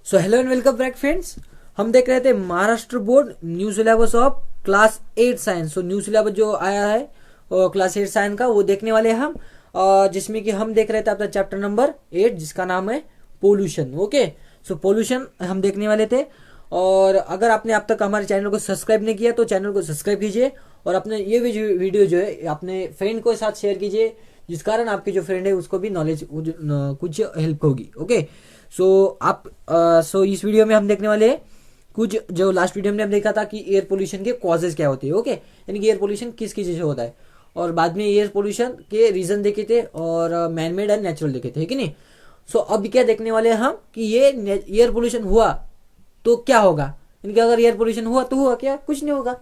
So hello and welcome back friends. हम देख रहे थे Maharashtra board new syllabus of class 8 science. So new syllabus जो आया है और क्लास 8 साइंस का वो देखने वाले हैं हम, जिसमें कि हम देख रहे थे अपना चैप्टर नंबर 8 जिसका नाम है पोल्यूशन। ओके, सो पोल्यूशन हम देखने वाले थे। और अगर आपने अब तक हमारे चैनल को सब्सक्राइब नहीं किया तो चैनल को सब्सक्राइब कीजिए और अपने ये वीडियो जो है अपने फ्रेंड के साथ शेयर कीजिए, जिस कारण आपके जो फ्रेंड है उसको भी नॉलेज कुछ हेल्प होगी। ओके, सो इस वीडियो में हम देखने वाले हैं कुछ, जो लास्ट वीडियो में हम देखा था कि एयर पोल्यूशन के कॉजेज क्या होते हैं। ओके, यानी कि एयर पोल्यूशन किस किस चीज से होता है, और बाद में एयर पोल्यूशन के रीजन देखे थे और मैन मेड एंड नेचुरल देखे थे, है कि नहीं। सो अब क्या देखने वाले हैं हम कि ये एयर पोल्यूशन हुआ तो क्या होगा, यानी कि अगर एयर पोल्यूशन हुआ तो हुआ क्या, कुछ नहीं होगा,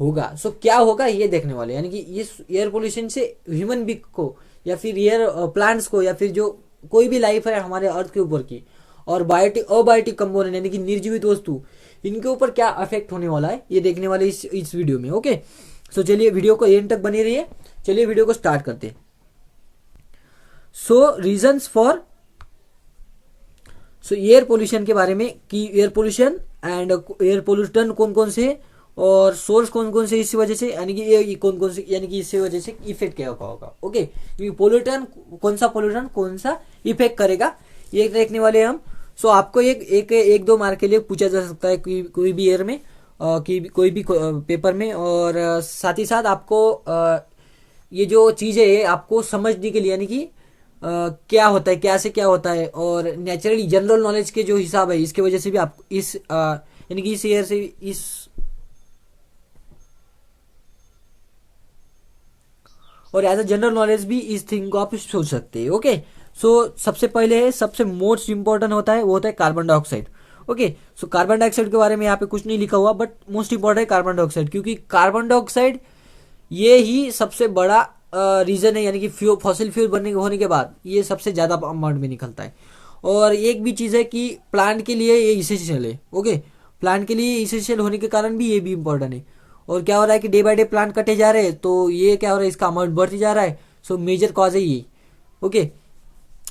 होगा। सो क्या होगा ये देखने वाले, यानी कि ये एयर पोल्यूशन से ह्यूमन बींग को या फिर एयर प्लांट्स को या फिर जो कोई भी लाइफ है हमारे अर्थ के ऊपर की, और बायोटिक अबायोटिक कंपोनेंट यानी कि निर्जीवित वस्तु, इनके ऊपर क्या अफेक्ट होने वाला है ये देखने वाले इस वीडियो में। ओके, सो चलिए वीडियो को एंड तक बने रहिए। चलिए वीडियो को स्टार्ट करते हैं। सो रीजंस फॉर एयर पोल्यूशन के बारे में कि एयर पोल्यूशन एंड एयर पोल्यूटन कौन कौन से और सोर्स कौन कौन से इस वजह से, यानी कि ये कौन कौन से, यानी कि इससे वजह से इफेक्ट क्या होगा। ओके, क्योंकि पोल्यूटन कौन सा इफेक्ट करेगा ये देखने वाले हम। सो आपको एक दो मार्क के लिए पूछा जा सकता है कोई भी ईयर में, कोई भी पेपर में, और साथ ही साथ आपको ये जो चीजें है आपको समझने के लिए, यानी कि क्या होता है, क्या से क्या होता है, और नेचुरली जनरल नॉलेज के जो हिसाब है इसके वजह से भी आप इस यानी कि इस ईयर से इस और एज अ जनरल नॉलेज भी इस थिंग को आप सोच सकते हैं। ओके, सो सबसे पहले है, सबसे मोस्ट इंपॉर्टेंट होता है वो होता है carbon dioxide. Okay, so carbon dioxide के बारे में यहाँ पे कुछ नहीं लिखा हुआ, बट मोस्ट इंपॉर्टेंट है कार्बन डाइऑक्साइड, क्योंकि कार्बन डाइऑक्साइड ये ही सबसे बड़ा रीजन है, यानी कि फॉसिल फ्यूल बनने होने के बाद ये सबसे ज्यादा अमाउंट में निकलता है। और एक भी चीज है कि प्लांट के लिए ये इसेंशियल है। ओके, प्लांट के लिए इसेंशियल होने के कारण भी ये भी इंपॉर्टेंट है। और क्या हो रहा है कि डे बाय डे प्लांट कटे जा रहे हैं, तो ये क्या हो रहा है, इसका अमाउंट बढ़ती जा रहा है। सो मेजर कॉज है ये। ओके,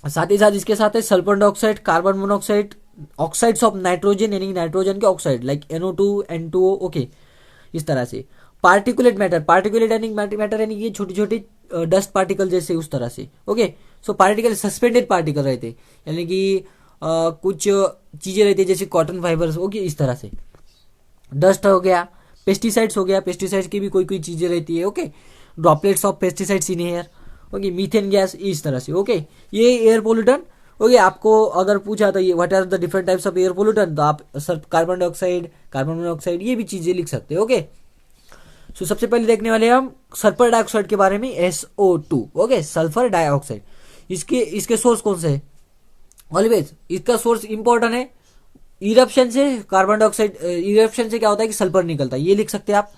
साथ ही साथ इसके साथ है sulphur dioxide, carbon monoxide, oxides of nitrogen यानी नाइट्रोजन के oxide like NO2 N2O। Okay, इस तरह से पार्टिकुलेट मैटर यानी कि छोटी छोटी डस्ट पार्टिकल जैसे उस तरह से। Okay, so particle suspended particle रहते, यानी कि कुछ चीजें रहती है जैसे कॉटन फाइबर्स। ओके, इस तरह से डस्ट हो गया, पेस्टिसाइड्स हो गया, पेस्टिसाइड्स की भी कोई कोई चीजें रहती है। Okay, droplets of pesticides in air. Okay, methane gas, इस तरह से। ओके, ये एयर पोल्यूटन। ओके, आपको अगर पूछा तो ये what are the different types of air pollutant, तो आप कार्बन डाइऑक्साइड, कार्बन मोनोऑक्साइड ये भी चीजें लिख सकते हैं। ओके, सो सबसे पहले देखने वाले हम सल्फर डाइऑक्साइड के बारे में, SO2। ओके, सल्फर डाइऑक्साइड, इसके सोर्स कौन से है, ऑलवेज इसका सोर्स इंपॉर्टेंट है। इरप्शन से कार्बन डाइऑक्साइड, इरप्शन से क्या होता है कि सल्फर निकलता है, ये लिख सकते हैं आप,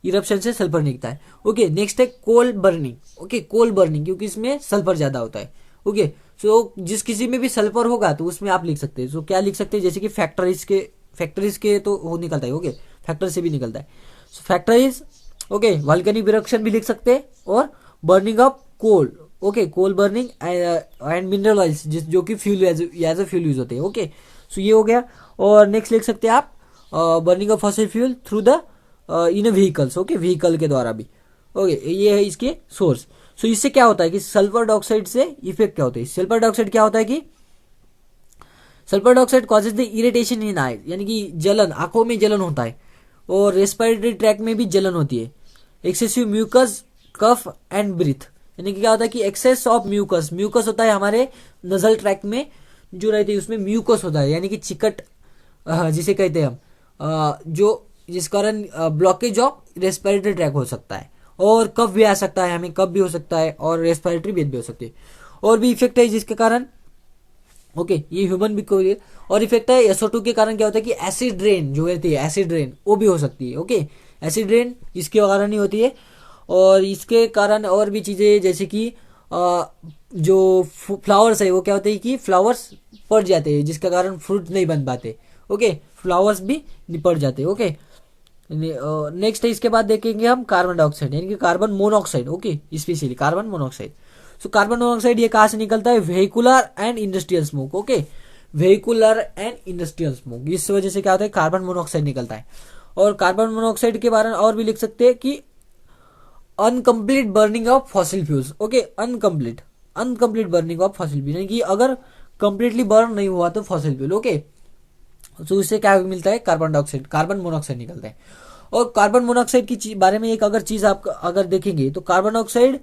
इरप्शन से सल्फर निकलता है। ओके, नेक्स्ट है कोल बर्निंग। ओके, कोल बर्निंग, क्योंकि इसमें सल्फर ज्यादा होता है। ओके, सो जिस किसी में भी सल्फर होगा तो उसमें आप लिख सकते हैं। सो क्या लिख सकते हैं, जैसे कि फैक्ट्रीज के तो वो निकलता है। ओके, फैक्ट्री से भी निकलता है। So factories, okay, volcanic eruption भी लिख सकते हैं, और burning of coal. Okay, coal burning and mineral oils जो कि fuel as a fuel use होते हैं। ओके, सो ये हो गया। और नेक्स्ट लिख सकते हैं आप burning of fossil fuel through the in vehicles. Okay, vehicle के द्वारा भी। ओके, ये है इसके सोर्स। सो इससे क्या होता है कि सल्फर डाइऑक्साइड से इफेक्ट क्या होता है, सल्फर डाइऑक्साइड क्या होता है कि sulphur dioxide causes the irritation in eyes, यानी कि जलन, आंखों में जलन होता है, और रेस्पिरेटरी ट्रैक में भी जलन होती है। Excessive mucus, cough and breath, यानी कि क्या होता है कि एक्सेस ऑफ म्यूकस होता है हमारे नजल ट्रैक में जो रहती है, उसमें म्यूकस होता है, यानी कि चिकट जिसे कहते हैं हम, जो जिस कारण ब्लॉकेज ऑफ रेस्पिरेटरी ट्रैक हो सकता है, और कफ भी आ सकता है, हमें कफ भी हो सकता है, और रेस्पिरेटरी भी हो सकती है, और भी इफेक्ट है जिसके कारण। ओके, ये ह्यूमन भी कोई और इफेक्ट है। SO2 के कारण क्या होता है कि एसिड रेन जो रहती है, एसिड रेन वो भी हो सकती है। ओके, एसिड रेन इसके कारण ही होती है, और इसके कारण और भी चीजें जैसे कि जो फ्लावर्स है वो क्या होते हैं कि फ्लावर्स पड़ जाते हैं, जिसके कारण फ्रूट नहीं बन पाते। ओके, फ्लावर्स भी निपट जाते हैं। ओके, नेक्स्ट है, इसके बाद देखेंगे हम कार्बन डाइऑक्साइड यानी कि carbon monoxide. Okay, specially carbon monoxide. So carbon monoxide ये कहाँ से निकलता है, vehicular and industrial smoke. Okay, vehicular and industrial smoke. इस वजह से क्या होता है, कार्बन मोनोऑक्साइड निकलता है। और कार्बन मोनोऑक्साइड के बारे में और भी लिख सकते हैं कि incomplete burning of fossil fuels. Okay, incomplete burning of fossil fuel, यानी कि अगर कंप्लीटली बर्न नहीं हुआ तो फॉसिल फ्यूल। ओके, तो इससे क्या मिलता है, कार्बन डाइऑक्साइड, कार्बन मोनोऑक्साइड निकलता है। और कार्बन मोनोऑक्साइड की बारे में एक अगर चीज आप अगर देखेंगे तो कार्बन डाइऑक्साइड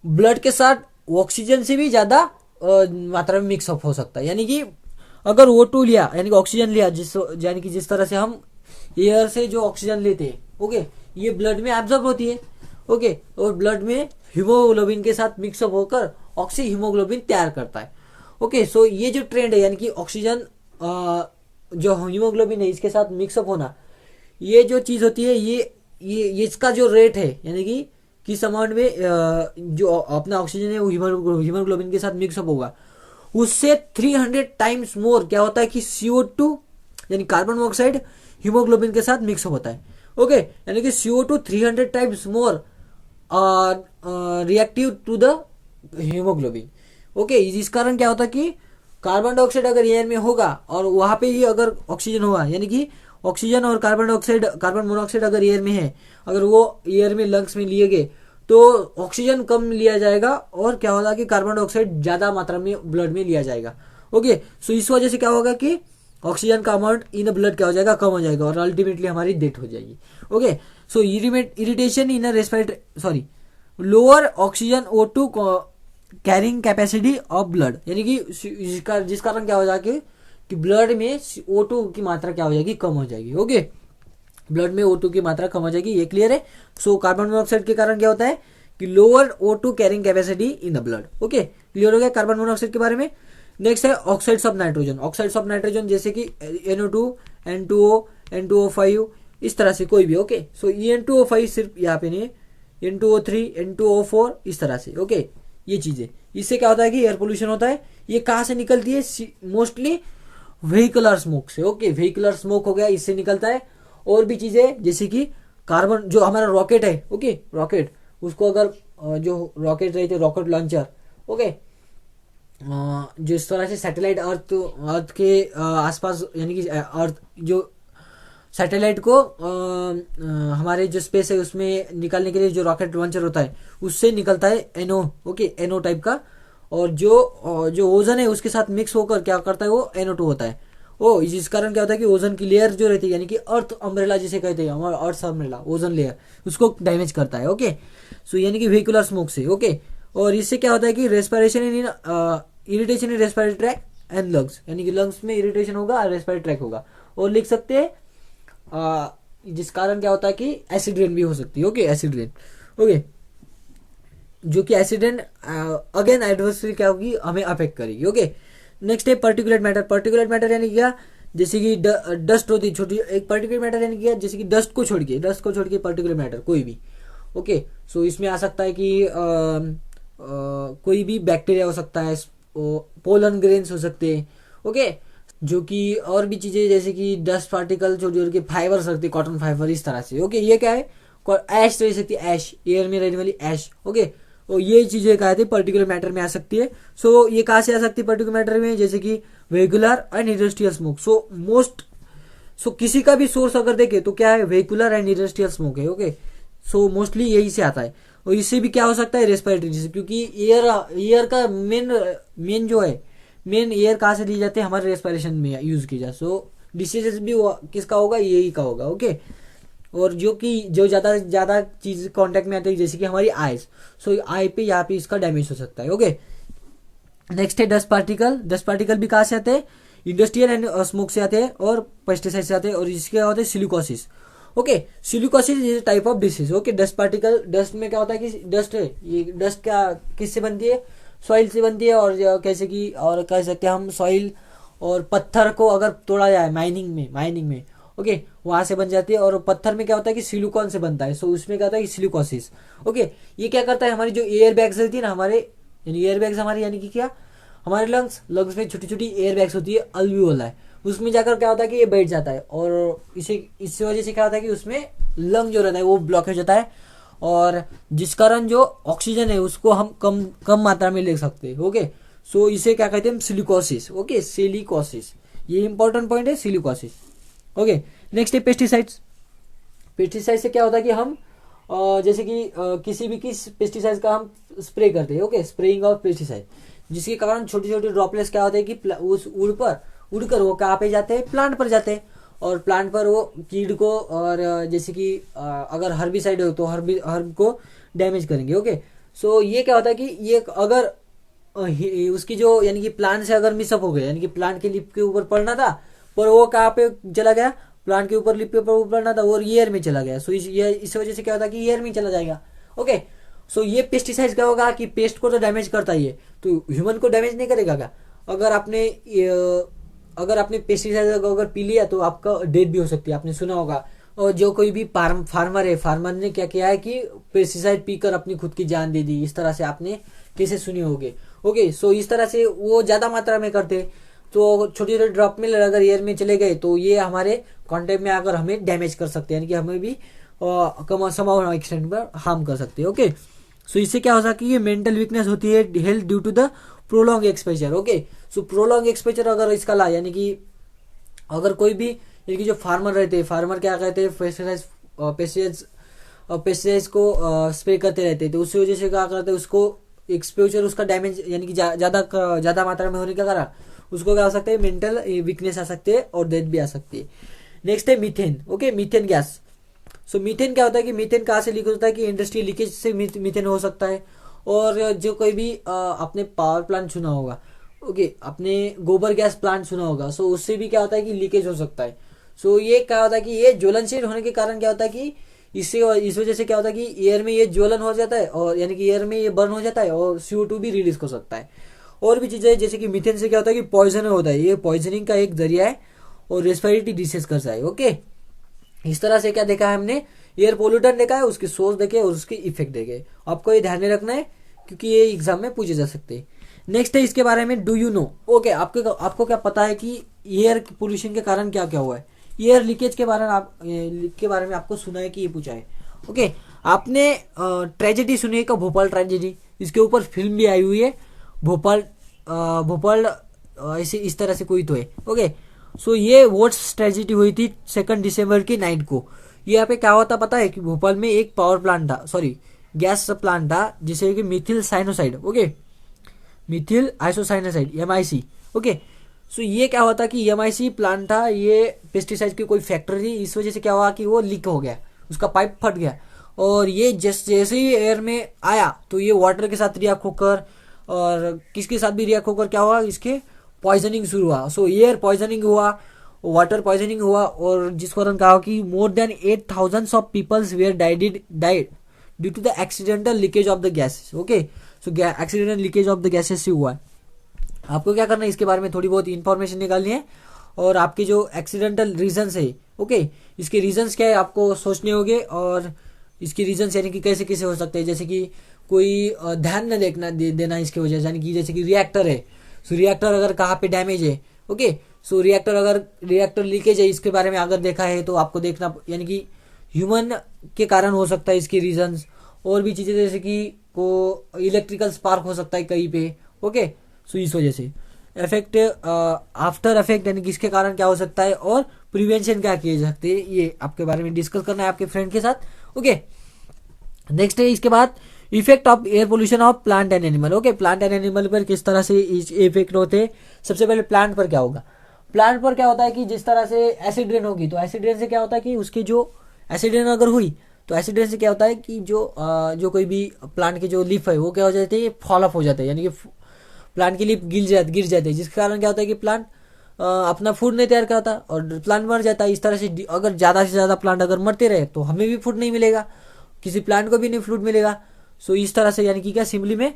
ब्लड के साथ ऑक्सीजन से भी ज्यादा मात्रा में मिक्स अप हो सकता है। यानी कि अगर O2 लिया, यानी कि ऑक्सीजन लिया, यानी कि जिस तरह से हम एयर से जो ऑक्सीजन लेते हैं, ओके, ये ब्लड में एब्जॉर्ब होती है। ओके, और ब्लड में हीमोग्लोबिन के साथ मिक्सअप होकर ऑक्सी हीमोग्लोबिन तैयार करता है। ओके, सो ये जो ट्रेंड है, यानी कि ऑक्सीजन जो हीमोग्लोबिन है इसके साथ मिक्सअप होना, ये जो चीज होती है, ये इसका जो रेट है, यानी कि किस अमाउंट में जो अपना ऑक्सीजन है वो हीमोग्लोबिन के साथ मिक्सअप होगा, उससे 300 टाइम्स मोर क्या होता है कि CO2 यानी कार्बन मोनोऑक्साइड हीमोग्लोबिन के साथ मिक्सअप होता है। ओके, यानी कि CO2 300 times more reactive to the haemoglobin. Okay, इस कारण क्या होता है कि कार्बन डाइऑक्साइड अगर एयर में होगा और वहां पे ही अगर ऑक्सीजन होगा, यानी कि ऑक्सीजन और कार्बन डाइऑक्साइड, कार्बन मोनोऑक्साइड अगर एयर में है, अगर वो एयर में लंग्स में लिए गए तो ऑक्सीजन कम लिया जाएगा और क्या होगा कि कार्बन डाइऑक्साइड ज्यादा मात्रा में ब्लड में लिया जाएगा। ओके, सो इस वजह से क्या होगा कि ऑक्सीजन का अमाउंट इन ब्लड क्या हो जाएगा, कम हो जाएगा और अल्टीमेटली हमारी डेथ हो जाएगी। Okay, so irritation in respiratory, sorry, lower oxygen O2 carrying capacity of blood, यानी कि जिस कारण क्या हो जाएगा कि ब्लड में O2 की मात्रा क्या हो जाएगी, कम हो जाएगी। ओके, ब्लड में O2 की मात्रा कम हो जाएगी, ये क्लियर है। सो कार्बन मोनोऑक्साइड के कारण क्या होता है कि lower O2 carrying capacity in the blood. Okay, clear हो गया कार्बन मोनोऑक्साइड के बारे में। नेक्स्ट है oxides of nitrogen. Oxides of nitrogen जैसे कि NO2, N2O, N2O5, इस तरह से कोई भी। ओके, सो N2O5 सिर्फ यहाँ पे नहीं है, N2O3, N2O4, इस तरह से। ओके, ये चीजें, इससे क्या होता है कि एयर पोल्यूशन होता है। ये कहाँ से निकलती है, मोस्टली व्हीकुलर स्मोक से। ओके, व्हीकुलर स्मोक हो गया, इससे निकलता है। और भी चीजें जैसे कि कार्बन, जो हमारा रॉकेट है, ओके, रॉकेट, उसको अगर जो रॉकेट रहते, रॉकेट लॉन्चर, ओके, जो इस तरह से सैटेलाइट अर्थ के आसपास, यानी कि अर्थ जो सैटेलाइट को हमारे जो स्पेस है उसमें निकालने के लिए जो रॉकेट लॉन्चर होता है, उससे निकलता है NO। ओके, NO टाइप का। और जो ओजन है उसके साथ मिक्स होकर क्या करता है, वो NO2 होता है। इस कारण क्या होता है कि ओजन की लेयर जो रहती है, यानी कि अर्थ अम्ब्रेला जिसे कहते हैं, हमारा अर्थ अम्ब्रेला, ओजन लेयर, उसको डैमेज करता है। ओके, सो यानी कि व्हीकुलर स्मोक से। ओके, और इससे क्या होता है कि respiration in irritation in respiratory tract and lungs, यानी कि लंग्स में इरिटेशन होगा और रेस्पिरेटरी ट्रैक होगा। और लिख सकते हैं जिस कारण क्या होता है कि एसिड रेन भी हो सकती है। Okay, acid rain. ओके, जो कि एसिड रेन अगेन एडवर्सली क्या होगी, हमें अफेक्ट करेगी। ओके, नेक्स्ट है पर्टिकुलेट मैटर। पर्टिकुलेट मैटर यानी क्या, जैसे कि डस्ट होती है छोटी, एक पर्टिकुलर मैटर यानी क्या, जैसे कि डस्ट को छोड़ के पर्टिकुलर मैटर कोई भी। ओके, सो इसमें आ सकता है कि कोई भी बैक्टीरिया हो सकता है, पोलन ग्रेन्स हो सकते हैं। ओके, जो कि और भी चीजें जैसे कि डस्ट पार्टिकल छोटी छोटी फाइबर सकते हैं, कॉटन फाइबर, इस तरह से। ओके, ये क्या है, ऐश रह सकती है, ऐश, एयर में रहने वाली ऐश। ओके, तो ये चीजें क्या है पर्टिकुलर मैटर में आ सकती है। सो ये कहाँ से आ सकती है पर्टिकुलर मैटर में, जैसे कि व्हीकुलर एंड इंडस्ट्रियल स्मोक। सो किसी का भी सोर्स अगर देखे तो क्या है, व्हीकुलर एंड इंडस्ट्रियल स्मोक है। ओके, सो मोस्टली यही से आता है। और इससे भी क्या हो सकता है, रेस्पिरेटरी डिजीज, क्योंकि एयर का मेन जो है, मेन एयर कहाँ से ली जाते हैं, हमारे रेस्पिरेशन में यूज की जाए। सो डिसीजेस भी किसका होगा, यही का होगा। ओके, और जो ज्यादा चीज कांटेक्ट में आती है, जैसे कि हमारी आईज, सो आई पे यहाँ पे इसका डैमेज हो सकता है। ओके, नेक्स्ट है डस्ट पार्टिकल। डस्ट पार्टिकल भी कहाँ से आते हैं, इंडस्ट्रियल एंड स्मोक से आते हैं और पेस्टिसाइड से आते हैं। और इसके क्या होते हैं, silicosis. Okay, silicosis is type of disease. Okay, dust particle, dust में क्या होता है कि डस्ट है, ये डस्ट क्या किससे बनती है, सॉइल से बनती है। और कैसे कि, और कह सकते हैं हम, सॉइल और पत्थर को अगर तोड़ा जाए माइनिंग में, ओके, वहां से बन जाती है। और पत्थर में क्या होता है कि सिलिकॉन से बनता है। सो उसमें क्या होता है कि सिलिकोसिस। ओके, ये क्या करता है, हमारी जो एयर बैग्स रहती है ना हमारे, यानी एयर बैग्स हमारे, यानी कि क्या, हमारे लंग्स में छोटी छोटी एयर बैग्स होती है, अल्वियोला है, उसमें जाकर क्या होता है कि ये बैठ जाता है। और इस वजह से क्या होता है कि उसमें लंग जो रहता है वो ब्लॉक हो जाता है, और जिस कारण जो ऑक्सीजन है उसको हम कम मात्रा में ले सकते हैं। ओके, सो इसे क्या कहते हैं, सिलिकोसिस। ओके, सिलिकोसिस, ये इंपॉर्टेंट पॉइंट है, सिलिकोसिस। ओके, नेक्स्ट है पेस्टिसाइड्स। पेस्टिसाइड से क्या होता है कि हम जैसे कि किसी भी किस पेस्टिसाइड का हम स्प्रे करते हैं। ओके, स्प्रेइंग ऑफ पेस्टिसाइड, जिसके कारण छोटे छोटे ड्रॉपलेट्स क्या होते हैं कि उस उड़कर वो कहाँ पे जाते हैं, प्लांट पर जाते हैं, और प्लांट पर वो कीड़ को और जैसे कि अगर हर्बिसाइड हो तो हर्ब को डैमेज करेंगे। ओके, सो ये क्या होता है कि ये अगर उसकी जो यानी कि प्लांट से अगर मिसअप हो गया, यानी कि प्लांट के लिप के ऊपर पड़ना था पर वो कहाँ पे चला गया, प्लांट के ऊपर लिप के ऊपर पड़ना था और ईयर में चला गया। सो इस वजह से क्या होता है कि ईयर में चला जाएगा। ओके, सो ये पेस्टिसाइड क्या होगा कि पेस्ट को तो डैमेज करता ही है, तो ह्यूमन को डैमेज नहीं करेगा क्या? अगर आपने पेस्टिसाइड अगर पी लिया तो आपका डेथ भी हो सकती है, आपने सुना होगा। और जो कोई भी फार्मर है, फार्मर ने क्या किया है कि पेस्टिसाइड पीकर अपनी खुद की जान दे दी, इस तरह से आपने कैसे सुने होंगे। ओके, सो इस तरह से वो ज्यादा मात्रा में करते, तो छोटे छोटे ड्रॉप में अगर एयर में चले गए तो ये हमारे कॉन्टेक्ट में आकर हमें डैमेज कर सकते हैं, यानी कि हमें भी कम समाव एक्सटेंट पर हार्म कर सकते हैं। ओके, सो इससे क्या हो सकता है कि ये मेंटल वीकनेस होती है health due to the prolong exposure. Okay, so prolong exposure अगर इसका ला, यानी कि अगर कोई भी यानी कि जो फार्मर रहते हैं, फार्मर क्या कहते हैं, पेस्टिसाइड्स को स्प्रे करते रहते हैं, तो उस वजह से क्या करते हैं, उसको एक्सपोजर उसका डैमेज यानी कि ज्यादा मात्रा में होने के कारण उसको क्या हो सकता है, मेंटल वीकनेस आ सकती है और डेथ भी आ सकती है। नेक्स्ट है methane. Okay, methane gas. So methane क्या होता है कि मीथेन कहाँ से लीक होता है कि इंडस्ट्री लीकेज से मीथेन हो सकता है। और जो कोई भी आपने पावर प्लांट सुना होगा, ओके, आपने गोबर गैस प्लांट सुना होगा, सो उससे भी क्या होता है कि लीकेज हो सकता है। सो ये क्या होता है कि ये ज्वलनशील होने के कारण क्या होता है कि इस वजह से क्या होता है कि एयर में ये ज्वलन हो जाता है, और यानी कि एयर में ये बर्न हो जाता है और CO2 भी रिलीज हो सकता है। और भी चीजें जैसे कि मीथेन से क्या होता है कि पॉइजन होता है, ये पॉइजनिंग का एक जरिया है और रेस्पिरेटरी डिसीज करता है। ओके, इस तरह से क्या देखा है हमने, एयर पोल्यूटेंट देखा है, उसके सोर्स देखे और उसके इफेक्ट देखे। आपको ये ध्यान में रखना है क्योंकि ये एग्जाम में पूछे जा सकते हैं। नेक्स्ट है इसके बारे में, डू यू नो। ओके, आपको क्या पता है कि एयर पोल्यूशन के कारण क्या क्या हुआ है, एयर लीकेज के बारे में आपको सुना है कि ये पूछा है। ओके, आपने ट्रेजेडी सुनी है का, भोपाल ट्रेजेडी, इसके ऊपर फिल्म भी आई हुई है, भोपाल ऐसे इस तरह से कोई तो है। ओके, सो ये वोट्स ट्रेजेडी हुई थी 2 दिसंबर की नाइट को। ये यहाँ पे क्या होता पता है कि भोपाल में एक पावर प्लांट था, सॉरी गैस प्लांट था, जिसे कि methyl cyanoside, okay, methyl isocyanoside, MIC। Okay, so ये क्या होता कि MIC प्लांट था, ये पेस्टिसाइड की कोई फैक्ट्री थी, इस वजह से क्या हुआ कि वो लीक हो गया, उसका पाइप फट गया, और ये जैसे ही एयर में आया तो ये वाटर के साथ रिएक्ट होकर और किसके साथ भी रिएक्ट होकर क्या हुआ, इसके पॉइजनिंग शुरू हुआ। सो एयर पॉइजनिंग हुआ, वाटर पॉइजनिंग हुआ, और जिस कारण कहा कि more than 8,000 of peoples were died due to the accidental leakage of the gases. Okay, so accidental leakage of the gases से हुआ है। आपको क्या करना है, इसके बारे में थोड़ी बहुत इंफॉर्मेशन निकालनी है, और आपके जो एक्सीडेंटल रीजंस है, ओके, इसके रीजंस क्या है आपको सोचने होंगे, और इसके रीजंस यानी कि कैसे कैसे हो सकते हैं, जैसे कि कोई ध्यान न देना इसकी वजह से, यानी कि जैसे कि रिएक्टर है, सो रिएक्टर अगर कहाँ पे डैमेज है, ओके, सो रिएक्टर लीकेज है, इसके बारे में अगर देखा है तो आपको देखना, यानी कि ह्यूमन के कारण हो सकता है इसके रीजंस। और भी चीजें जैसे कि को इलेक्ट्रिकल स्पार्क हो सकता है कहीं पे, ओके, सो इस वजह से इफेक्ट, आफ्टर इफेक्ट यानी कि इसके कारण क्या हो सकता है, और प्रिवेंशन क्या किए जा सकते हैं, ये आपके बारे में डिस्कस करना है आपके फ्रेंड के साथ। ओके, नेक्स्ट है इसके बाद effect of air pollution of plant and animal. Okay, plant and animal पर किस तरह से इफेक्ट होते हैं। सबसे पहले प्लांट पर क्या होगा, प्लांट पर क्या होता है कि जिस तरह से एसिड रेन होगी, तो एसिड रेन से क्या होता है कि उसकी जो एसिड रेन अगर हुई तो एसिड रेन से क्या होता है कि जो कोई भी प्लांट के जो लीफ है वो क्या हो जाते हैं, फॉल ऑफ हो जाते हैं, यानी कि प्लांट की लीफ गिर जाते हैं, जिसके कारण क्या होता है कि प्लांट अपना फूड नहीं तैयार करता और प्लांट मर जाता है। इस तरह से अगर ज्यादा से ज्यादा प्लांट अगर मरते रहे तो हमें भी फूड नहीं मिलेगा, किसी प्लांट को भी नहीं फूड मिलेगा। सो इस तरह से यानी कि क्या, सिंपली में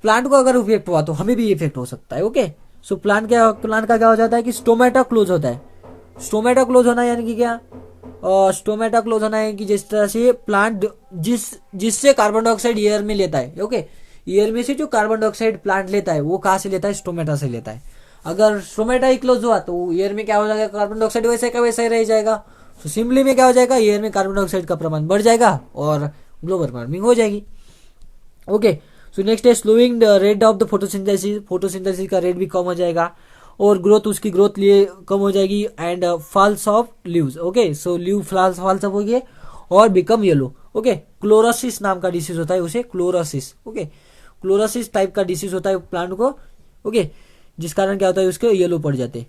प्लांट को अगर इफेक्ट हुआ तो हमें भी इफेक्ट हो सकता है। ओके, सो प्लांट का क्या हो जाता है कि स्टोमेटा क्लोज होता है। स्टोमेटा क्लोज होना यानी कि क्या, स्टोमेटा क्लोज होना है कि जिस तरह से प्लांट जिससे कार्बन डाइऑक्साइड एयर में लेता है, ओके, एयर में से जो कार्बन डाइऑक्साइड प्लांट लेता है वो कहाँ से लेता है, स्टोमेटा से लेता है। अगर स्टोमेटा ही क्लोज हुआ तो एयर में क्या हो जाएगा, कार्बन डाइऑक्साइड वैसे का वैसा ही रह जाएगा। तो सिंपली में क्या हो जाएगा, एयर में कार्बन डाइऑक्साइड का प्रमाण बढ़ जाएगा और ग्लोबल वार्मिंग हो जाएगी। ओके, सो नेक्स्ट है slowing the rate of the photosynthesis, photosynthesis का रेट भी कम हो जाएगा और ग्रोथ, उसकी ग्रोथ लिए कम हो जाएगी। And falls of leaves, okay, so leave falls of हो गए और बिकम येलो, ओके। क्लोरोसिस नाम का डिसीज होता है उसे, क्लोरोसिस, ओके, क्लोरोसिस टाइप का डिसीज होता है प्लांट को, ओके, जिस कारण क्या होता है उसके येलो पड़ जाते हैं।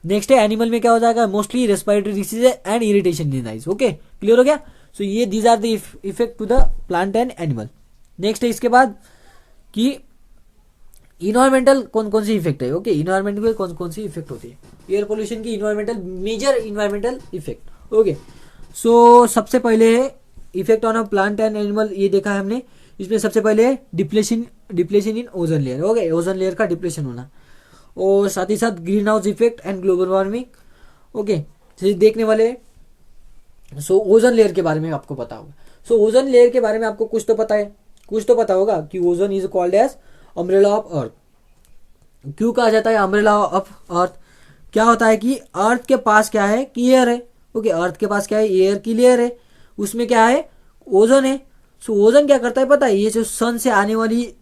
नेक्स्ट है एनिमल में क्या हो जाएगा, mostly respiratory disease and irritation in eyes, okay, clear हो गया। सो ये these are the effect to the plant and animal. Next है इसके बाद कि इन्वायरमेंटल कौन कौन सी इफेक्ट है, ओके, इन्वायरमेंट में कौन कौन सी इफेक्ट होती है, एयर पोल्यूशन की environmental, major environmental effect, okay. So सबसे पहले है effect on a plant and animal, ये देखा है हमने। इसमें सबसे पहले है डिप्लेशन इन ozone layer, okay, ozone layer का डिप्लेशन होना, और साथ ही साथ green house effect and global warming, okay, देखने वाले। सो ओजोन लेयर के बारे में आपको पता होगा। सो ओजोन लेयर के बारे में आपको कुछ तो पता है, कुछ तो पता होगा कि ozone is called as umbrella of earth. क्यों कहा जाता है अम्ब्रेला ऑफ अर्थ? क्या होता है कि अर्थ के पास क्या है कि एयर है, ओके, अर्थ के पास क्या है, एयर की लेयर है, उसमें क्या है, ओजोन है। सो ओजोन क्या करता है पता है, ये जो सन से आने वाली,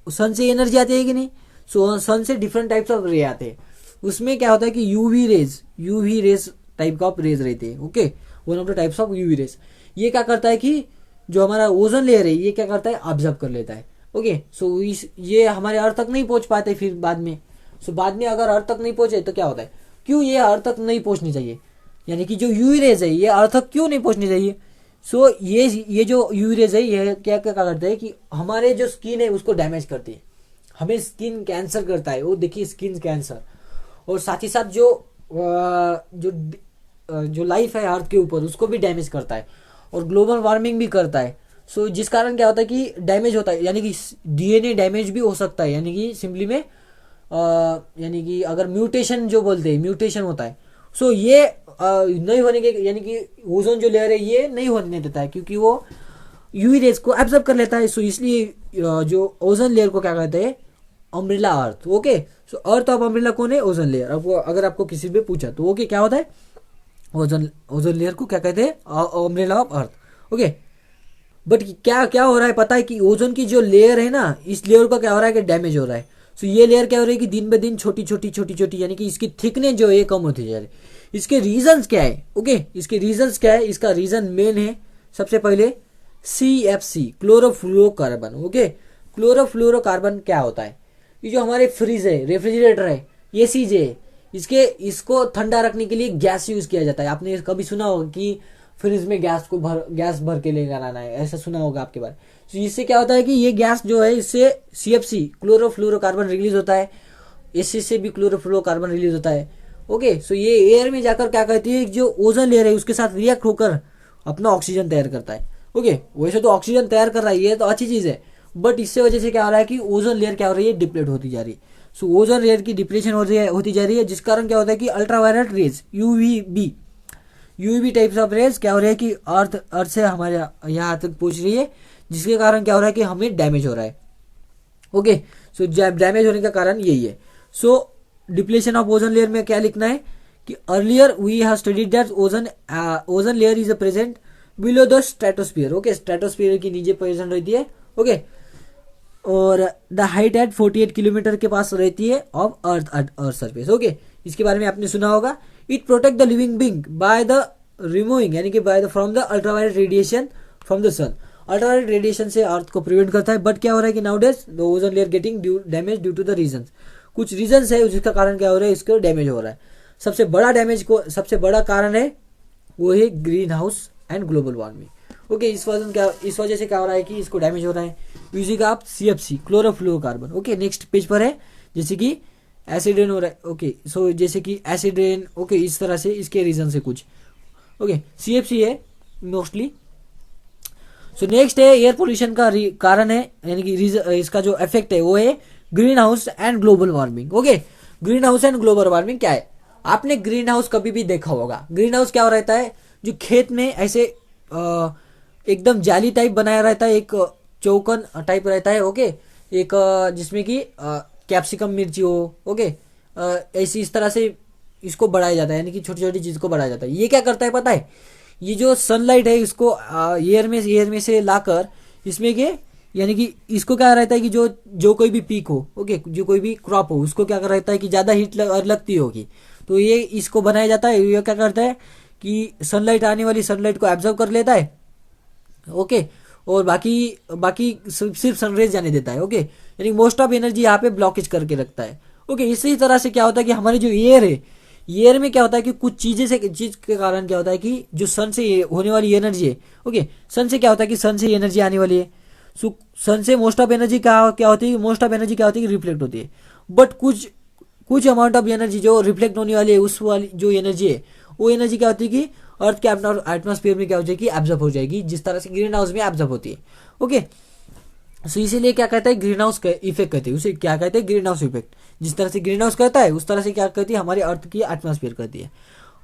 सन से एनर्जी आती है कि नहीं, सो सन से डिफरेंट टाइप्स ऑफ रे आते हैं, उसमें क्या होता है कि यूवी रेज टाइप का ऑफ रेज रहते हैं, okay, one of the types of UV rays. ये क्या करता है कि जो हमारा ओजोन लेयर है ये क्या करता है, ऑब्जर्व कर लेता है, ओके। सो ये हमारे अर्थ तक नहीं पहुंच पाते फिर बाद में। सो बाद में अगर अर्थ तक नहीं पहुंचे तो क्या होता है, क्यों ये अर्थ तक नहीं पहुंचनी चाहिए, यानी कि जो यूवी रेज है ये अर्थ तक क्यों नहीं पहुंचनी चाहिए। सो ये जो यूवी रेज है ये क्या क्या करते हैं कि हमारे जो स्किन है उसको डैमेज करती है, हमें स्किन कैंसर करता है, वो देखिए स्किन कैंसर। और साथ ही साथ जो लाइफ है अर्थ के ऊपर उसको भी डैमेज करता है और ग्लोबल वार्मिंग भी करता है। सो जिस कारण क्या होता है कि डैमेज होता है, यानी कि डीएनए डैमेज भी हो सकता है, यानी कि सिंपली में यानी कि अगर म्यूटेशन जो बोलते हैं, म्यूटेशन होता है। सो ये नहीं होने के, यानी कि ओजोन जो लेयर है ये नहीं होने देता है क्योंकि वो यूवी रेज को एब्जॉर्ब कर लेता है। सो इसलिए जो ओजोन लेयर को क्या कहते हैं, umbrella earth, okay. So earth of umbrella कौन है, ओजोन लेयर। अब अगर आपको किसी भी पूछा तो ओके क्या होता है, ओजोन लेयर को क्या कहते हैं, umbrella of earth, okay. But क्या क्या हो रहा है पता है कि ओजोन की जो लेयर है ना, इस लेयर का क्या हो रहा है कि डैमेज हो रहा है। सो ये लेयर क्या हो रही है कि दिन ब दिन छोटी छोटी यानी कि इसकी थिकनेस जो है कम होती जा रही है। इसके रीजंस क्या है, ओके, इसके रीजंस क्या है, इसका रीजन मेन है सबसे पहले CFC, क्लोरोफ्लोरोकार्बन, ओके। क्लोरोफ्लोरोकार्बन क्या होता है, ये जो हमारे फ्रिज है, रेफ्रिजरेटर है, ये चीज है, इसको ठंडा रखने के लिए गैस यूज किया जाता है। आपने कभी सुना होगा कि फ्रिज में गैस भर के लेकर आना है, ऐसा सुना होगा आपके बारे। तो इससे क्या होता है कि ये गैस जो है इससे CFC क्लोरोफ्लोरोकार्बन रिलीज होता है, इससे से भी क्लोरोफ्लोरोकार्बन रिलीज होता है, ओके। सो ये एयर में जाकर क्या कहती है, जो ओजोन लेयर है उसके साथ रिएक्ट होकर अपना ऑक्सीजन तैयार करता है, ओके। वैसे तो ऑक्सीजन तैयार कर रहा है, ये तो अच्छी चीज है, बट इससे वजह से क्या हो रहा है कि ओजोन लेयर क्या हो रही है, डिप्लीट होती जा रही है। सो ओजोन लेयर की डिप्लीशन होती जा रही है, जिस कारण क्या होता है कि ultraviolet rays, UVB types of rays क्या हो रहा है कि अर्थ से हमारे यहाँ तक पहुंच रही है, जिसके कारण क्या हो रहा है कि हमें डैमेज हो रहा है, ओके। सो डैमेज होने का कारण यही है। So depletion of ozone layer में क्या लिखना है कि earlier we have studied that ozone layer is present below the stratosphere, okay, stratosphere की नीचे प्रेजेंट रहती है, ओके। और द हाइट एट 48 किलोमीटर के पास रहती है ऑफ अर्थ सरफेस, ओके। इसके बारे में आपने सुना होगा। It protect the living being by the removing, यानी कि by the from the ultraviolet radiation from the sun. Ultraviolet radiation से अर्थ को प्रिवेंट करता है। बट क्या हो रहा है कि nowadays the ozone layer getting damage due to the reason, कुछ रीजन है जिसका कारण क्या हो रहा है, इसको डैमेज हो रहा है। सबसे बड़ा कारण है वो है green house and global warming, okay. इस वजह से क्या हो रहा है कि इसको डैमेज हो रहा है यूजिंग आप CFC chlorofluorocarbon, okay. Next page पर है जैसे कि एसिड रेन हो रहा है, ओके। सो जैसे कि एसिड रेन, ओके, इस तरह से इसके रीजन से कुछ, ओके, CFC है मोस्टली। सो नेक्स्ट है एयर पोल्यूशन का कारण है, यानी कि इसका जो इफेक्ट है वो है green house and global warming, okay. Green house and global warming क्या है, आपने ग्रीन हाउस कभी भी देखा होगा। ग्रीन हाउस क्या हो रहता है, जो खेत में ऐसे एकदम जाली टाइप बनाया रहता है, एक चौकन टाइप रहता है, ओके, एक जिसमें कि कैप्सिकम मिर्ची हो, ओके, ऐसी इस तरह से इसको बढ़ाया जाता है, यानी कि छोटी छोटी चीज को बढ़ाया जाता है। ये क्या करता है पता है, ये जो सनलाइट है इसको एयर में से लाकर इसमें के यानी कि इसको क्या रहता है कि जो जो कोई भी पीक हो, ओके, जो कोई भी क्रॉप हो, उसको क्या रहता है कि ज़्यादा हीट लगती होगी, तो ये इसको बनाया जाता है, ये क्या करता है कि सनलाइट, आने वाली सनलाइट को एब्जॉर्ब कर लेता है, ओके, और बाकी बाकी सिर्फ सनरेज जाने देता है, ओके, यानी मोस्ट ऑफ एनर्जी यहाँ पे ब्लॉकेज करके रखता है, ओके। इसी तरह से क्या होता है कि हमारे जो एयर है, एयर में क्या होता है कि कुछ चीज के कारण क्या होता है कि जो सन से होने वाली एनर्जी है, ओके, सन से क्या होता है कि सन से एनर्जी आने वाली है, सो सन से मोस्ट ऑफ एनर्जी क्या क्या होती है, मोस्ट ऑफ एनर्जी क्या होती है कि रिफ्लेक्ट होती है, बट कुछ कुछ अमाउंट ऑफ एनर्जी जो रिफ्लेक्ट होने वाली है, उस वाली जो एनर्जी है, वो एनर्जी क्या होती है कि अर्थ के एटमॉस्फेयर में क्या हो जाएगी, एब्जॉर्ब हो जाएगी, जिस तरह से ग्रीन हाउस में एब्जॉर्ब होती है, ओके। सो इसीलिए क्या कहता है, ग्रीन हाउस इफेक्ट कहते हैं उसे, क्या कहते हैं, ग्रीन हाउस इफेक्ट। जिस तरह से ग्रीन हाउस कहता है, उस तरह से क्या कहती है, हमारे अर्थ की एटमॉस्फेयर कहती है,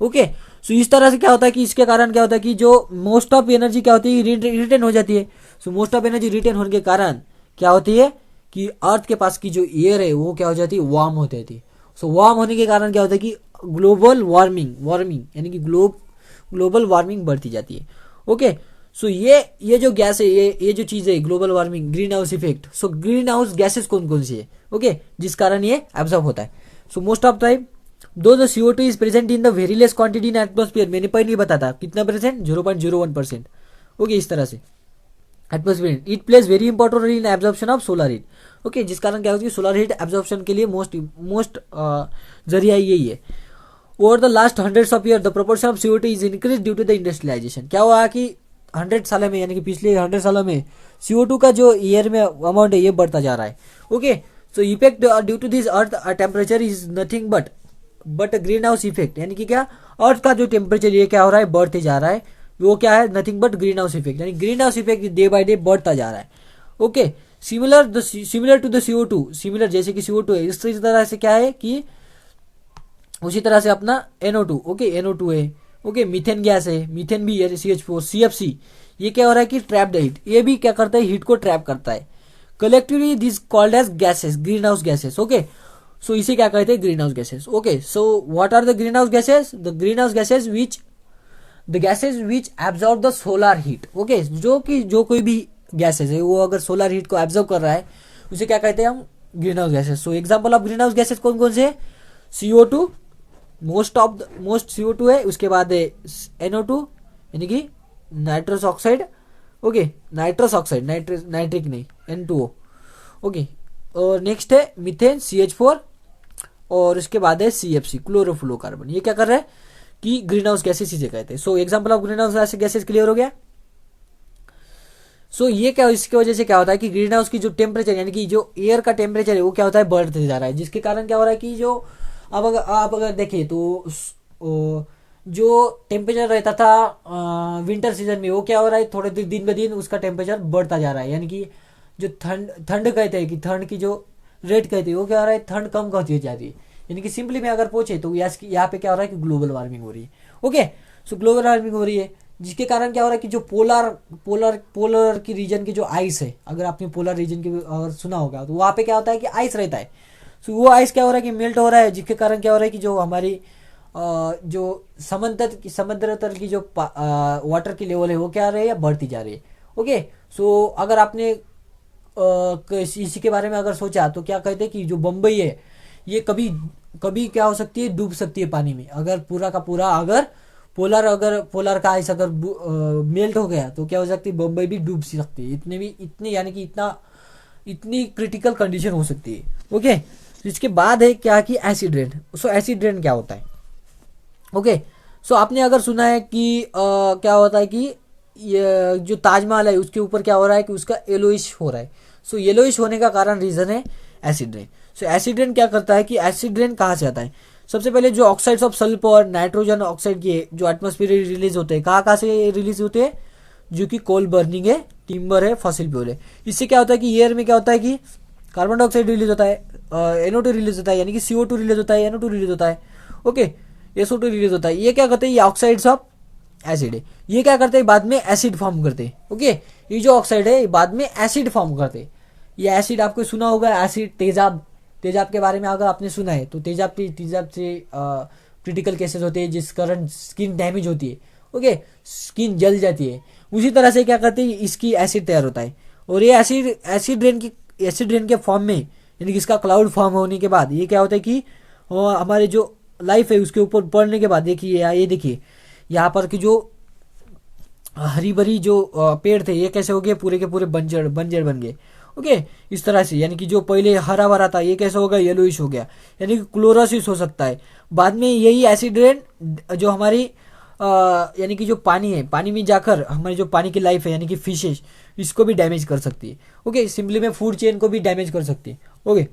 ओके। सो इस तरह से क्या होता है कि इसके कारण क्या होता है कि जो मोस्ट ऑफ एनर्जी क्या होती है, रिटेन हो जाती है। So most of energy retain होने के कारण क्या होती है कि अर्थ के पास की जो एयर है वो क्या हो जाती है, वार्म हो जाती है। सो वार्म होने के कारण क्या होता है कि ग्लोबल वार्मिंग यानी कि ग्लोबल वार्मिंग बढ़ती जाती है, ओके। सो ये जो गैस है, ये जो चीज है global warming, green house effect. So green house gases कौन कौन सी है, ओके, जिस कारण ये एब्जॉर्ब होता है। सो मोस्ट ऑफ टाइम दो the CO2 is present in the very less quantity in atmosphere, मैंने पहले नहीं बताता कितना परसेंट, 0.01%, ओके, इस तरह से atmosphere. It plays very important role in absorption of solar heat, okay, जिस कारण क्या होती है, सोलर हीट एब्जॉर्प्शन के लिए मोस्ट जरिया यही है। Over the last hundreds of year the proportion of CO2 is increase due to the industrialisation. क्या हुआ कि 100 सालों में, यानी कि पिछले 100 सालों में CO2 का जो ईयर में अमाउंट है ये बढ़ता जा रहा है, okay. So effect due to this earth temperature is nothing but green house effect, यानी कि क्या, अर्थ का जो टेम्परेचर ये क्या हो रहा है, बढ़ते जा रहा है, वो क्या है, nothing but green house effect, यानी green house effect day by day बढ़ता जा रहा है, okay. Similar to the CO2, similar जैसे कि CO2 है, इस तरह से क्या है कि उसी तरह से अपना NO2, ओके, NO2 है, ओके, मीथेन गैस है, मीथेन भी है, CH4, CFC, ये क्या हो रहा है कि ट्रैप्ड हीट, ये भी क्या करता है, हीट को ट्रैप करता है। Collectively this called as gases, green house gases, okay. So इसे क्या कहते हैं, green house gases, okay. So what are the green house gases, the green house gases which absorb the solar heat, okay, जो कोई भी gases है वो अगर सोलर हीट को एब्जॉर्ब कर रहा है, उसे क्या कहते हैं हम, green house gases. So example of green house gases कौन कौन से, CO2, मोस्ट CO2 है, उसके बाद है NO2 यानी कि nitrous oxide, okay, nitrous oxide, nitric नहीं, N2O, ओके, और नेक्स्ट है मीथेन CH4, और उसके बाद है CFC, क्लोरोफ्लोरोकार्बन। ये क्या कर रहा है कि ग्रीन हाउस गैसेस इसे कहते हैं। So example of green house gases clear हो गया। सो ये क्या, इसकी वजह से क्या होता है कि ग्रीन हाउस की जो टेम्परेचर, यानी कि जो एयर का टेम्परेचर है वो क्या होता है, बढ़ते जा रहा है, जिसके कारण क्या हो रहा है कि जो अब अगर आप अगर देखें तो जो टेम्परेचर रहता था विंटर सीजन में, वो क्या हो रहा है, थोड़े दिन ब दिन उसका टेम्परेचर बढ़ता जा रहा है, यानी कि जो ठंड कहते हैं कि ठंड की जो रेट कहते हैं वो क्या हो रहा है, ठंड कम होती जा रही है, यानी कि सिंपली में अगर पूछे तो यहाँ पे क्या हो रहा है कि ग्लोबल वार्मिंग हो रही है, ओके। सो ग्लोबल वार्मिंग हो रही है, जिसके कारण क्या हो रहा है कि जो पोलर की रीजन की जो आइस है, अगर आपने पोलर रीजन की अगर सुना होगा तो वहाँ पे क्या होता है कि आइस रहता है। सो वो आइस क्या हो रहा है कि मेल्ट हो रहा है, जिसके कारण क्या हो रहा है कि जो हमारी जो समुद्र तल की जो वाटर की लेवल है वो क्या रही है, बढ़ती जा रही है, ओके। सो अगर आपने इसी के बारे में अगर सोचा तो क्या कहते हैं कि जो बम्बई है ये कभी कभी क्या हो सकती है, डूब सकती है पानी में, अगर पूरा का पूरा अगर पोलर का आइस अगर मेल्ट हो गया तो क्या हो सकती है, बम्बई भी डूब सकती है, इतनी यानी कि इतनी क्रिटिकल कंडीशन हो सकती है, ओके। इसके बाद है क्या कि एसिड रेन। सो एसिड रेन क्या होता है, ओके। सो आपने अगर सुना है कि क्या होता है कि ये जो ताजमहल है उसके ऊपर क्या हो रहा है कि उसका येलोइश हो रहा है। सो येलोइश होने का कारण रीजन है एसिड रेन। सो एसिड रेन क्या करता है कि एसिड रेन कहाँ से आता है, सबसे पहले जो oxides of sulphur, nitrogen oxide के जो एटमोस्फेयर रिलीज होते हैं, कहाँ से रिलीज होते हैं, जो कि कोल बर्निंग है, टिम्बर है, फॉसिल फ्यूल है। इससे क्या होता है कि एयर में क्या होता है कि कार्बन डाइऑक्साइड रिलीज होता है, NO2 रिलीज होता है, यानी कि CO2 रिलीज होता है, NO2 रिलीज होता है, ओके, SO2 रिलीज होता है। ये क्या करते हैं, ये ऑक्साइड्स ऑफ एसिड है, ये क्या करते हैं, बाद में एसिड फॉर्म करते हैं, ओके। ये जो ऑक्साइड है बाद में एसिड फॉर्म करते हैं। ये एसिड आपको सुना होगा, एसिड तेजाब के बारे में अगर आपने सुना है तो तेजाब से क्रिटिकल केसेस होते हैं जिस कारण स्किन डैमेज होती है, ओके, स्किन जल जाती है। उसी तरह से क्या करते हैं, इसकी एसिड तैयार होता है, और ये एसिड रेन के फॉर्म में, यानी कि इसका क्लाउड फॉर्म होने के बाद ये क्या होता है कि हमारे जो लाइफ है उसके ऊपर पड़ने के बाद देखिए ये देखिए यहाँ पर कि जो हरी भरी जो पेड़ थे ये कैसे हो गए, पूरे के पूरे बंजर बंजर बन गए। ओके, इस तरह से, यानी कि जो पहले हरा भरा था ये कैसे होगा, येलोइश हो गया, यानी कि क्लोरोसिस हो सकता है। बाद में यही एसिड रेन जो हमारी यानी कि जो पानी है, पानी में जाकर हमारी जो पानी की लाइफ है यानी कि फिशेज, इसको भी डैमेज कर सकती है। ओके, सिंपली में फूड चेन को भी डैमेज कर सकती है। Okay,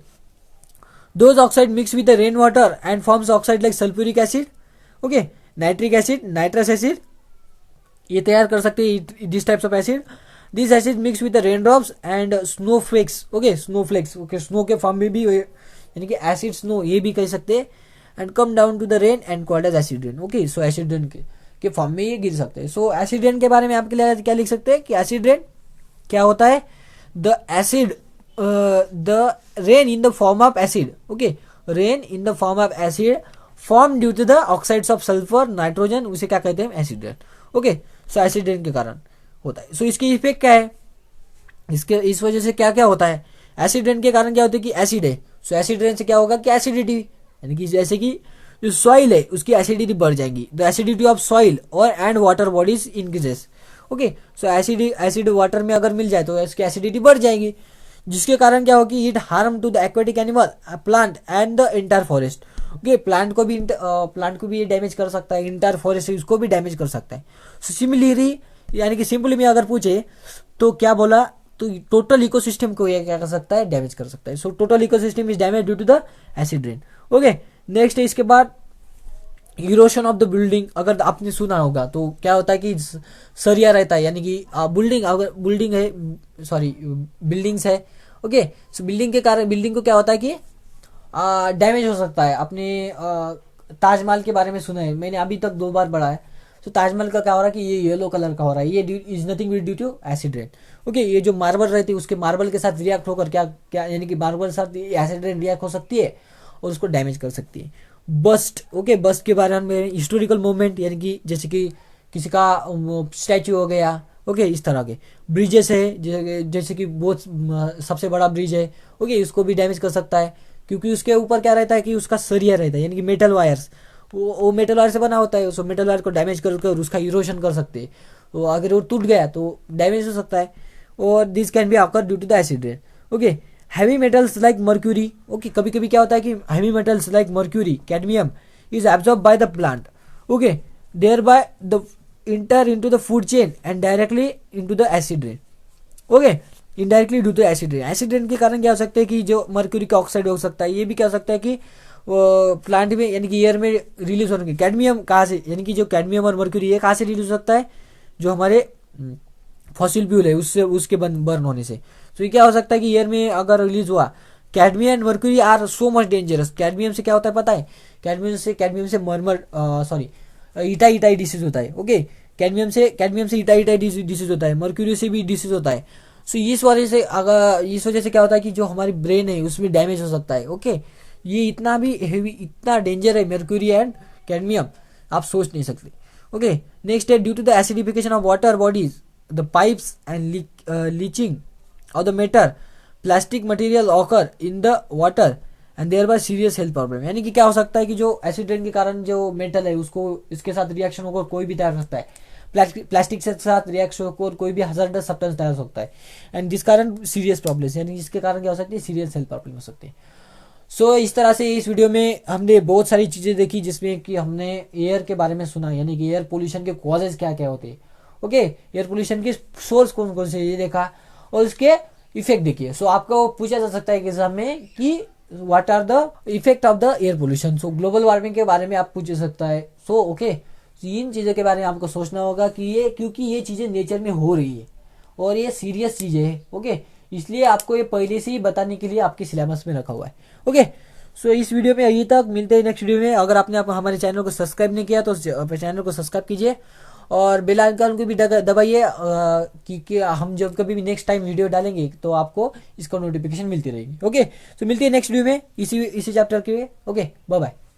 those oxide mix with the rain water and forms oxide like sulphuric acid, okay, nitric acid, nitrous acid, ये तैयार कर सकते हैं this types of acid. This acid mix with the rain drops and snowflakes, okay, snowflakes, okay, snow के form में भी यानी कि एसिड स्नो ये भी कह सकते हैं, and come down to the rain and called as acid rain. Okay, so acid rain के फॉर्म में ये गिर सकते हैं। सो एसिड रेन के बारे में आपके लिए क्या लिख सकते हैं कि एसिड रेन क्या होता है, the acid the rain in the form of acid, okay, rain in the form of acid form due to the oxides of sulphur nitrogen, उसे क्या कहते हैं, acid rain. Okay, so acid rain के कारण होता है। सो इसकी इफेक्ट क्या है, इस वजह से क्या क्या होता है, एसिड रेन के कारण क्या होता है कि एसिड है, सो एसिड रेन से क्या होगा कि एसिडिटी, यानी कि जैसे कि जो सॉइल है उसकी एसिडिटी बढ़ जाएगी, द एसिडिटी ऑफ सॉइल और and water bodies increases. Okay, so acid water में अगर मिल जाए तो इसकी एसिडिटी बढ़ जाएगी, जिसके कारण क्या होगी, it harm to the aquatic animal, plant and the entire forest. Okay, plant को भी ये डैमेज कर सकता है, इंटायर फॉरेस्ट उसको भी डैमेज कर सकता है। सो सिमिलरली, यानी कि सिंपली में अगर पूछे तो क्या बोला, तो टोटल इकोसिस्टम को ये क्या कर सकता है, डैमेज कर सकता है। So total ecosystem is damage due to the acid rain. Okay, next है इसके बाद इरोशन ऑफ द बिल्डिंग। अगर आपने सुना होगा तो क्या होता है कि सरिया रहता है, यानी कि बिल्डिंग्स है। ओके, सो बिल्डिंग के कारण बिल्डिंग को क्या होता है कि डैमेज हो सकता है। अपने ताजमहल के बारे में सुना है मैंने, अभी तक 2 बार पढ़ा है। तो ताजमहल का क्या हो रहा है कि ये येलो कलर का हो रहा है, ये is nothing due to acid rain. Okay, ये जो मार्बल रहती है उसके मार्बल के साथ रिएक्ट होकर क्या क्या यानी कि मार्बल के साथ एसिड रेन रिएक्ट हो सकती है और उसको डैमेज कर सकती है। बस्ट, ओके, बस्ट के बारे में हिस्टोरिकल मूवमेंट, यानी कि जैसे कि किसी का स्टैचू हो गया, ओके, इस तरह के ब्रिजेस है, जैसे कि बहुत सबसे बड़ा ब्रिज है, ओके, इसको भी डैमेज कर सकता है, क्योंकि उसके ऊपर क्या रहता है कि उसका सरिया रहता है, यानी कि मेटल वायर्स, वो मेटल वायर से बना होता है। उसको मेटल वायर को डैमेज कर उसका इरोशन कर सकते हैं, तो अगर वो टूट गया तो डैमेज हो सकता है। और this can be occur due to the acid rain. Okay, heavy metals like mercury, okay, कभी कभी क्या होता है कि heavy metals like mercury, cadmium is absorb by the plant, okay, thereby the inter into the food chain and directly into the acid rain. Okay, indirectly due to acid rain. Acid rain के कारण क्या हो सकता है कि जो mercury का oxide हो सकता है, ये भी क्या हो सकता है कि प्लांट में यानी कि एयर में रिलीज होने के। कैडमियम कहाँ से, यानी कि जो कैडमियम और मर्क्यूरी ये कहाँ से रिलीज हो सकता है, जो हमारे फॉसिल फ्यूल है उसके बर्न होने से। तो ये क्या हो सकता है कि एयर में अगर रिलीज हुआ, cadmium and mercury are so much dangerous. Cadmium से क्या होता है पता है, कैडमियम से इटाई डिसीज होता है। ओके, कैडमियम से इटाई डिसीज होता है, मर्क्यूरी से भी डिसीज होता है। सो इस वजह से क्या होता है कि जो हमारी ब्रेन है उसमें डैमेज हो सकता है। ओके, ये इतना भी हेवी, इतना डेंजर है मर्क्यूरी एंड कैडमियम, आप सोच नहीं सकते। ओके, नेक्स्ट है due to the acidification of water bodies, the pipes and leaching of the metal, plastic material occur in the water and thereby serious health problem. यानी कि क्या हो सकता है कि जो एसिड रेन के कारण जो मेटल है उसको इसके साथ रिएक्शन होकर कोई भी तैयार सकता है, प्लास्टिक के साथ रिएक्शन होकर कोई भी हजारडस सब्सटेंस तैयार हो सकता है, एंड जिस कारण सीरियस प्रॉब्लम, यानी जिसके कारण क्या हो सकती है, सीरियस हेल्थ प्रॉब्लम हो सकती है। सो इस तरह से इस वीडियो में हमने बहुत सारी चीज़ें देखी, जिसमें कि हमने एयर के बारे में सुना, यानी कि एयर पोल्यूशन के कॉजेज क्या क्या होते हैं। ओके, एयर पोल्यूशन के सोर्स कौन कौन से ये देखा, और उसके इफेक्ट देखिए। सो आपको पूछा जा सकता है एग्जाम में कि what are the effect of the air pollution. So global warming के बारे में आप पूछ सकता है। सो ओके, इन चीज़ों के बारे में आपको सोचना होगा कि ये, क्योंकि ये चीज़ें नेचर में हो रही है और ये सीरियस चीज़ें हैं। ओके, इसलिए आपको ये पहले से ही बताने के लिए आपके सिलेबस में रखा हुआ है। ओके, सो इस वीडियो में यही तक, मिलते हैं नेक्स्ट वीडियो में। अगर आपने हमारे चैनल को सब्सक्राइब नहीं किया तो चैनल को सब्सक्राइब कीजिए और बेल आइकन को भी दबाइए, कि हम जब कभी भी नेक्स्ट टाइम वीडियो डालेंगे तो आपको इसका नोटिफिकेशन मिलती रहेगी। ओके, तो मिलती है नेक्स्ट वीडियो में इसी चैप्टर के लिए। Okay, bye bye.